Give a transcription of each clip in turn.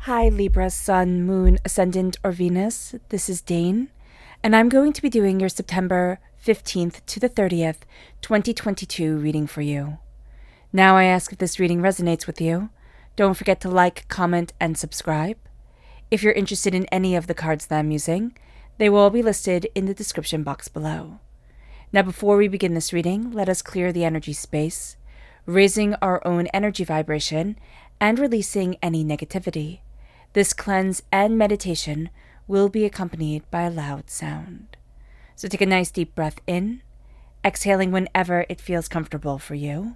Hi Libra, Sun, Moon, Ascendant, or Venus. This is Dane, and I'm going to be doing your September 15th to the 30th, 2022 reading for you. Now I ask if this reading resonates with you. Don't forget to like, comment, and subscribe. If you're interested in any of the cards that I'm using, they will all be listed in the description box below. Now before we begin this reading, let us clear the energy space, raising our own energy vibration and releasing any negativity. This cleanse and meditation will be accompanied by a loud sound. So take a nice deep breath in, exhaling whenever it feels comfortable for you.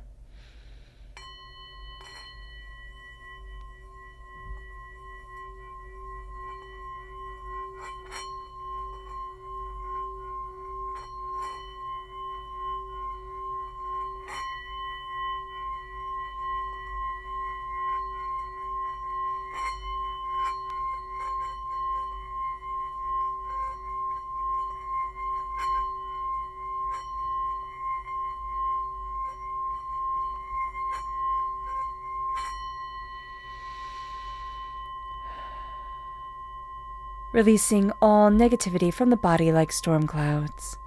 Releasing all negativity from the body like storm clouds.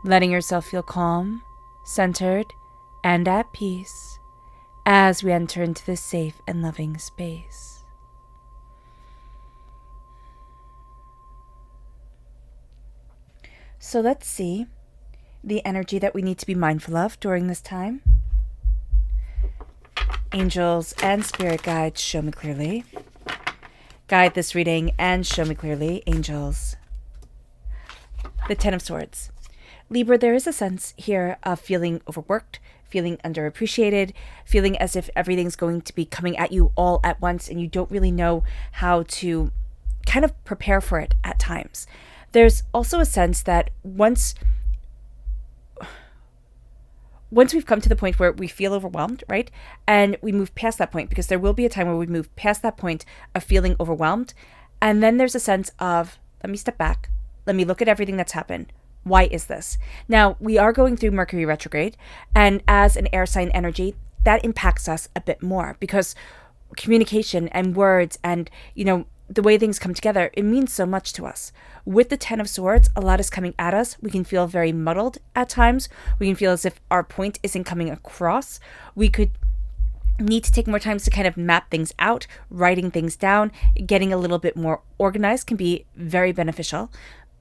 Letting yourself feel calm, centered, and at peace as we enter into this safe and loving space. So let's see the energy that we need to be mindful of during this time. Angels and spirit guides, show me clearly. Guide this reading and show me clearly, angels. The Ten of Swords. Libra, there is a sense here of feeling overworked, feeling underappreciated, feeling as if everything's going to be coming at you all at once and you don't really know how to kind of prepare for it at times. There's also a sense that once we've come to the point where we feel overwhelmed, right? And we move past that point, because there will be a time where we move past that point of feeling overwhelmed. And then there's a sense of, let me step back. Let me look at everything that's happened. Why is this? Now, we are going through Mercury retrograde. And as an air sign energy, that impacts us a bit more, because communication and words and, the way things come together, it means so much to us. With the Ten of Swords, a lot is coming at us. We can feel very muddled at times. We can feel as if our point isn't coming across. We could need to take more time to kind of map things out, writing things down, getting a little bit more organized can be very beneficial.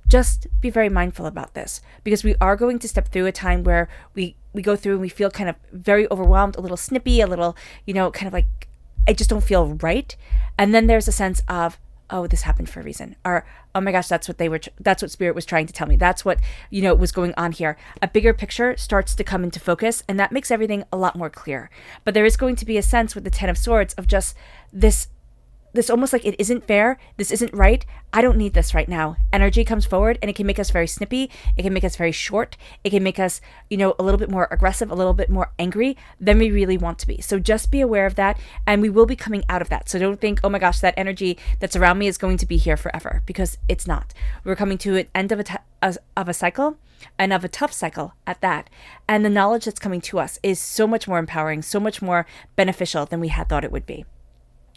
Just be very mindful about this, because we are going to step through a time where we go through and we feel kind of very overwhelmed, a little snippy, a little, kind of like, I just don't feel right. And then there's a sense of, oh, this happened for a reason. Or, oh my gosh, that's what Spirit was trying to tell me. That's what, was going on here. A bigger picture starts to come into focus, and that makes everything a lot more clear. But there is going to be a sense with the Ten of Swords of just this almost like it isn't fair, this isn't right, I don't need this right now. Energy comes forward and it can make us very snippy, it can make us very short, it can make us, a little bit more aggressive, a little bit more angry than we really want to be. So just be aware of that, and we will be coming out of that. So don't think, oh my gosh, that energy that's around me is going to be here forever, because it's not. We're coming to an end of a cycle, and of a tough cycle at that. And the knowledge that's coming to us is so much more empowering, so much more beneficial than we had thought it would be.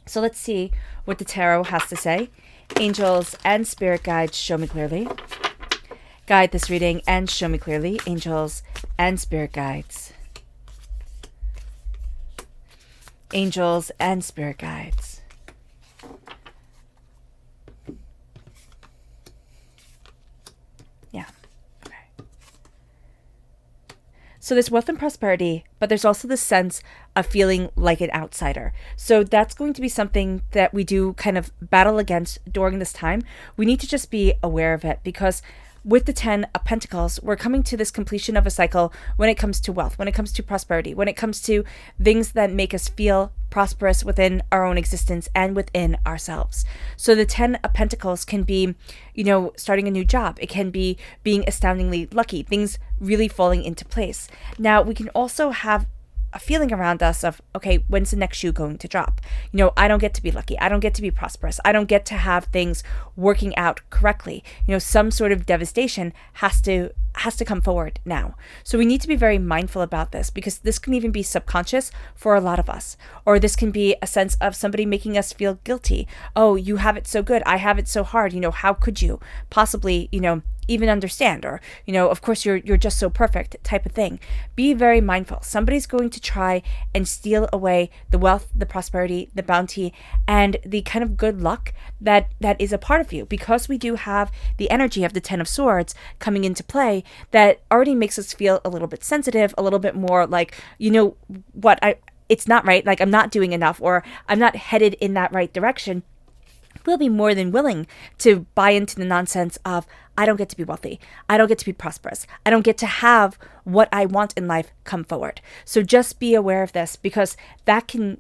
So let's see what the tarot has to say. Angels and spirit guides, show me clearly. Guide this reading and show me clearly, angels and spirit guides. Angels and spirit guides. Yeah. Okay. So there's wealth and prosperity, but there's also this sense of feeling like an outsider. So that's going to be something that we do kind of battle against during this time. We need to just be aware of it, because with the 10 of Pentacles, we're coming to this completion of a cycle when it comes to wealth, when it comes to prosperity, when it comes to things that make us feel prosperous within our own existence and within ourselves. So the 10 of Pentacles can be, starting a new job. It can be being astoundingly lucky, things really falling into place. Now, we can also have a feeling around us of, okay, when's the next shoe going to drop? I don't get to be lucky. I don't get to be prosperous. I don't get to have things working out correctly. Some sort of devastation has to come forward now. So we need to be very mindful about this, because this can even be subconscious for a lot of us. Or this can be a sense of somebody making us feel guilty. Oh, you have it so good. I have it so hard. How could you possibly, even understand? Or, of course you're just so perfect type of thing. Be very mindful. Somebody's going to try and steal away the wealth, the prosperity, the bounty, and the kind of good luck that is a part of you, because we do have the energy of the Ten of Swords coming into play that already makes us feel a little bit sensitive, a little bit more like, it's not right, like I'm not doing enough, or I'm not headed in that right direction. We'll be more than willing to buy into the nonsense of, I don't get to be wealthy. I don't get to be prosperous. I don't get to have what I want in life come forward. So just be aware of this, because that can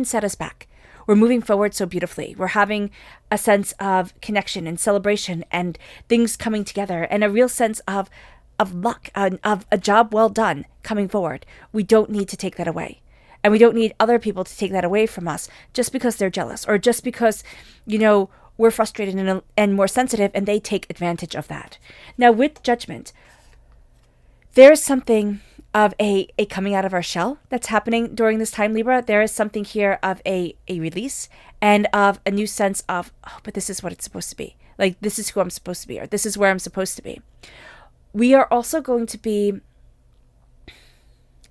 set us back. We're moving forward so beautifully. We're having a sense of connection and celebration and things coming together, and a real sense of luck, of a job well done coming forward. We don't need to take that away. And we don't need other people to take that away from us just because they're jealous, or just because, we're frustrated and more sensitive, and they take advantage of that. Now, with Judgment, there's something of a coming out of our shell that's happening during this time, Libra. There is something here of a release, and of a new sense of, oh, but this is what it's supposed to be. Like, this is who I'm supposed to be, or this is where I'm supposed to be. We are also going to be,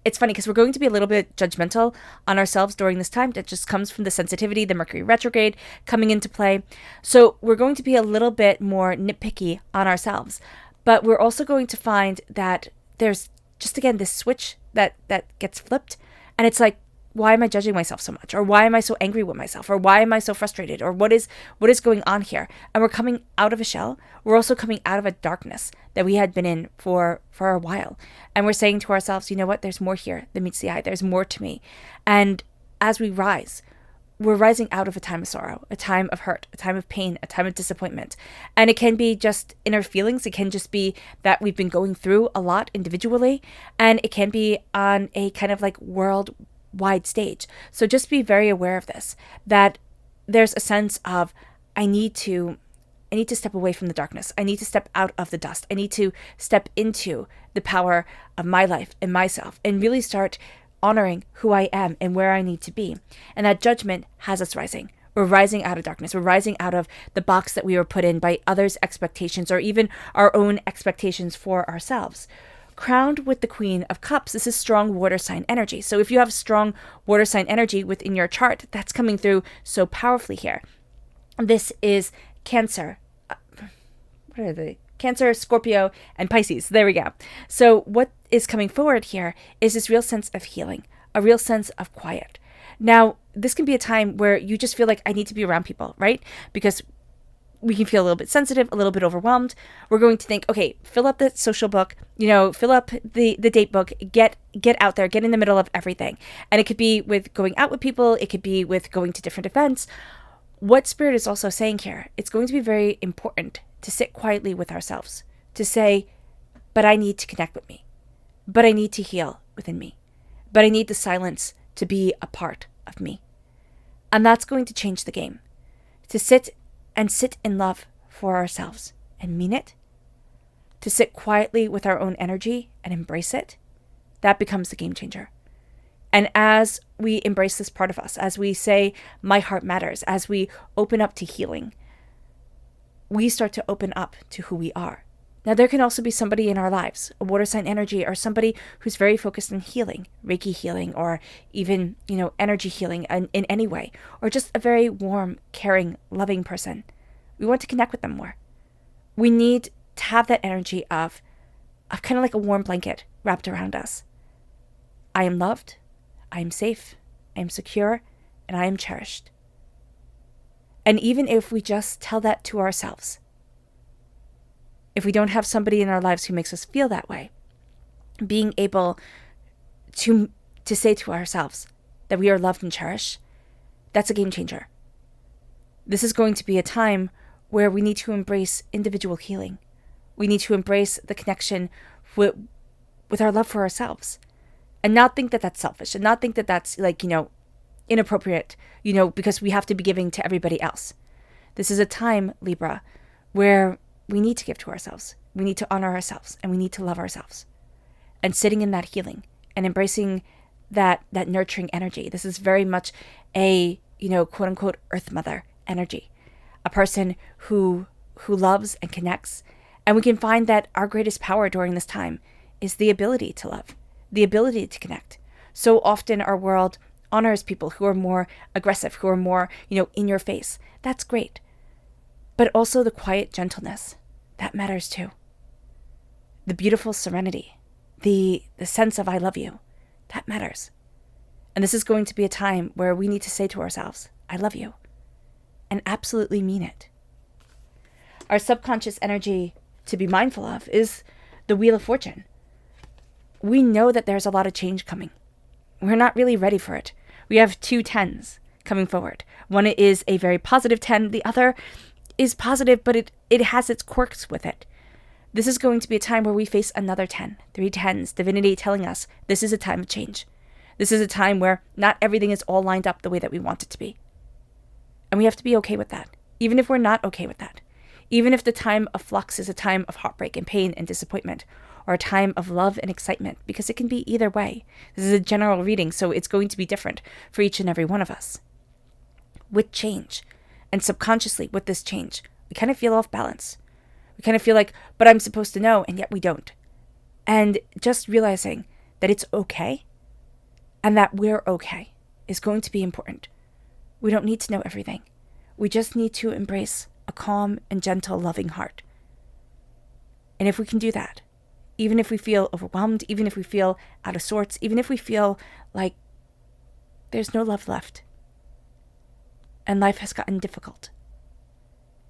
it's funny because we're going to be a little bit judgmental on ourselves during this time. That just comes from the sensitivity, the Mercury retrograde coming into play. So we're going to be a little bit more nitpicky on ourselves. But we're also going to find that there's just, again, this switch that gets flipped. And it's like, why am I judging myself so much? Or why am I so angry with myself? Or why am I so frustrated? Or what is going on here? And we're coming out of a shell. We're also coming out of a darkness that we had been in for a while. And we're saying to ourselves, you know what? There's more here than meets the eye. There's more to me. And as we rise, we're rising out of a time of sorrow, a time of hurt, a time of pain, a time of disappointment. And it can be just inner feelings. It can just be that we've been going through a lot individually. And it can be on a kind of like worldwide stage. So just be very aware of this, that there's a sense of, I need to step away from the darkness. I need to step out of the dust. I need to step into the power of my life and myself, and really start honoring who I am and where I need to be. And that Judgment has us rising. We're rising out of darkness. We're rising out of the box that we were put in by others' expectations, or even our own expectations for ourselves. Crowned with the Queen of Cups, this is strong water sign energy. So if you have strong water sign energy within your chart, that's coming through so powerfully here. This is Cancer. What are they? Cancer, Scorpio, and Pisces. There we go. So what is coming forward here is this real sense of healing, a real sense of quiet. Now, this can be a time where you just feel like, I need to be around people, right? Because we can feel a little bit sensitive, a little bit overwhelmed. We're going to think, okay, fill up the social book, fill up the date book, get out there, get in the middle of everything. And it could be with going out with people. It could be with going to different events. What Spirit is also saying here, it's going to be very important to sit quietly with ourselves, to say, but I need to connect with me, but I need to heal within me, but I need the silence to be a part of me. And that's going to change the game. To sit in love for ourselves and mean it, to sit quietly with our own energy and embrace it, that becomes the game changer. And as we embrace this part of us, as we say, my heart matters, as we open up to healing, we start to open up to who we are. Now, there can also be somebody in our lives, a water sign energy, or somebody who's very focused on healing, Reiki healing, or even, energy healing in any way, or just a very warm, caring, loving person. We want to connect with them more. We need to have that energy of kind of like a warm blanket wrapped around us. I am loved, I am safe, I am secure, and I am cherished. And even if we just tell that to ourselves, if we don't have somebody in our lives who makes us feel that way, being able to say to ourselves that we are loved and cherished, that's a game changer. This is going to be a time where we need to embrace individual healing. We need to embrace the connection with our love for ourselves. and not think that that's selfish and not think that that's like, inappropriate, because we have to be giving to everybody else. This is a time, Libra, where we need to give to ourselves. We need to honor ourselves and we need to love ourselves. And sitting in that healing and embracing that nurturing energy. This is very much a, quote unquote, Earth Mother energy. A person who loves and connects. And we can find that our greatest power during this time is the ability to love, the ability to connect. So often our world honors people who are more aggressive, who are more, in your face. That's great. But also the quiet gentleness, that matters too. The beautiful serenity, the sense of I love you, that matters. And this is going to be a time where we need to say to ourselves, I love you, and absolutely mean it. Our subconscious energy to be mindful of is the Wheel of Fortune. We know that there's a lot of change coming. We're not really ready for it. We have 2 10s coming forward. One is a very positive 10. The other is positive, but it has its quirks with it. This is going to be a time where we face another 10, 3 10s, divinity telling us this is a time of change. This is a time where not everything is all lined up the way that we want it to be. And we have to be okay with that, even if we're not okay with that. Even if the time of flux is a time of heartbreak and pain and disappointment, or a time of love and excitement, because it can be either way. This is a general reading, so it's going to be different for each and every one of us. With change, and subconsciously with this change, we kind of feel off balance. We kind of feel like, but I'm supposed to know, and yet we don't. And just realizing that it's okay, and that we're okay, is going to be important. We don't need to know everything. We just need to embrace a calm and gentle, loving heart. And if we can do that, even if we feel overwhelmed, even if we feel out of sorts, even if we feel like there's no love left and life has gotten difficult,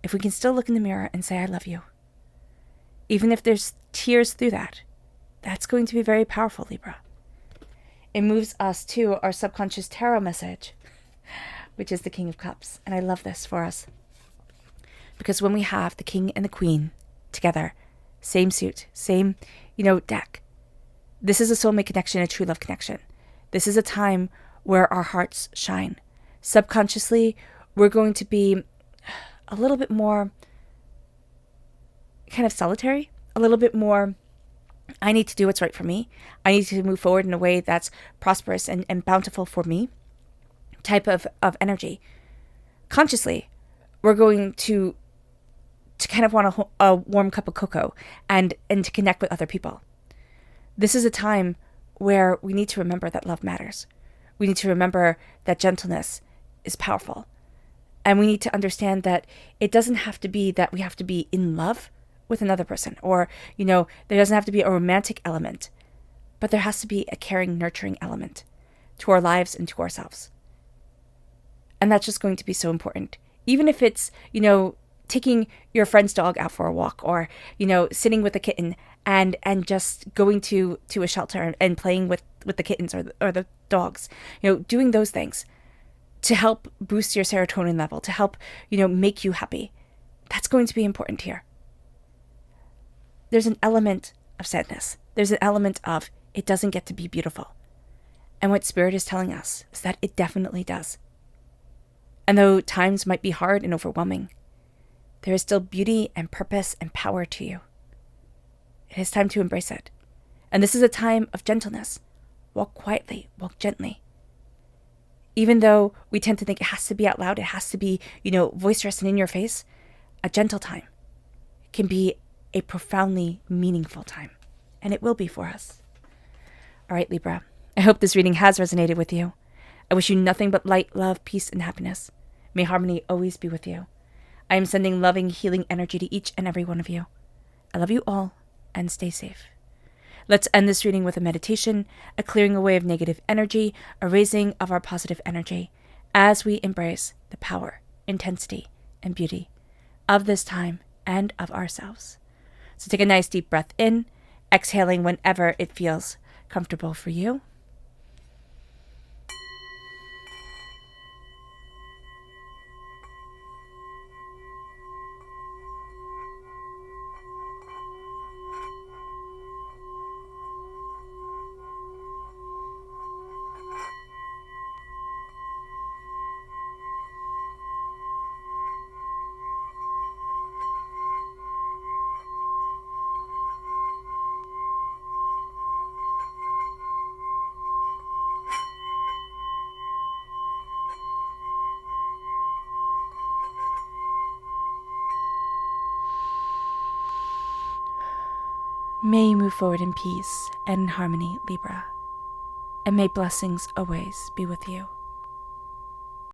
if we can still look in the mirror and say, I love you, even if there's tears through that, that's going to be very powerful, Libra. It moves us to our subconscious tarot message, which is the King of Cups. And I love this for us. Because when we have the King and the Queen together, same suit, same, deck, this is a soulmate connection, a true love connection. This is a time where our hearts shine. Subconsciously, we're going to be a little bit more kind of solitary, a little bit more, I need to do what's right for me. I need to move forward in a way that's prosperous and bountiful for me type of energy. Consciously, we're going to kind of want a warm cup of cocoa and to connect with other people. This is a time where we need to remember that love matters. We need to remember that gentleness is powerful. And we need to understand that it doesn't have to be that we have to be in love with another person, or, there doesn't have to be a romantic element, but there has to be a caring, nurturing element to our lives and to ourselves. And that's just going to be so important. Even if it's, taking your friend's dog out for a walk, or, sitting with a kitten and just going to a shelter and playing with the kittens or the dogs, doing those things to help boost your serotonin level, to help, make you happy. That's going to be important here. There's an element of sadness. There's an element of it doesn't get to be beautiful. And what Spirit is telling us is that it definitely does. And though times might be hard and overwhelming, there is still beauty and purpose and power to you. It is time to embrace it. And this is a time of gentleness. Walk quietly, walk gently. Even though we tend to think it has to be out loud, it has to be, boisterous and in your face, a gentle time can be a profoundly meaningful time. And it will be for us. All right, Libra. I hope this reading has resonated with you. I wish you nothing but light, love, peace, and happiness. May harmony always be with you. I am sending loving, healing energy to each and every one of you. I love you all, and stay safe. Let's end this reading with a meditation, a clearing away of negative energy, a raising of our positive energy, as we embrace the power, intensity, and beauty of this time and of ourselves. So take a nice deep breath in, exhaling whenever it feels comfortable for you. May you move forward in peace and in harmony, Libra. And may blessings always be with you.